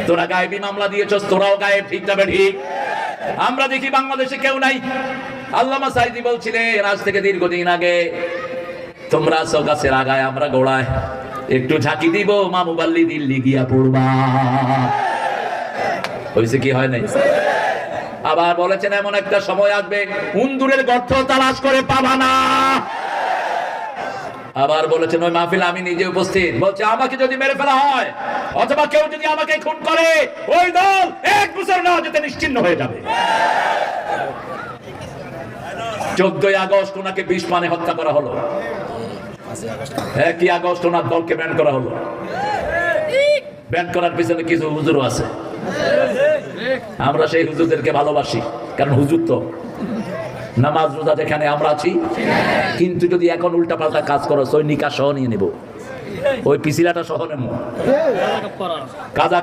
তোরা গায়েবী মামলা দিয়েছস, তোরাও গায়েব, ঠিক যাবে ঠিক। আমরা দেখি বাংলাদেশে কেউ নাই। আল্লামা সাঈদী বলছিলেন আজ থেকে দীর্ঘদিন আগে, তোমরা আছো গাছের আগায়, আমরা গোড়ায়, একটু ঝাঁকি দিব, মামু বাল্লি দিল্লি গিয়া পড়বা। হয়েছে কি হয় নাই? আবার বলেছেন এমন একটা সময় আসবে হুন্দুরের গর্ত তালাশ করে পাবা না। আবার বলেছেন ওই মাহফিলে আমি নিজে উপস্থিত, বলছে আমাকে যদি মেরে ফেলা হয় অথবা কেউ যদি আমাকে খুন করে, ওই দল 1 বছর না যেতে নিশ্চিহ্ন হয়ে যাবে। 14ই আগস্ট ওনাকে 20 মানে হত্যা করা হলো, 1ই আগস্ট ওনার দলকে ব্যান করা হলো। ব্যান করার পিছনে কিছু হুজুরও আছে, আমরা সেই হুজুরদেরকে ভালোবাসি, কারণ হুজুর তো নামাজ রোজা যেখানে আমরা আছি। কিন্তু যদি এখন উল্টা পাল্টা কাজ করো, ওই নিকাহ সহ নিয়ে নেব, ওই পিছিলাটা সহ নেব, কাজা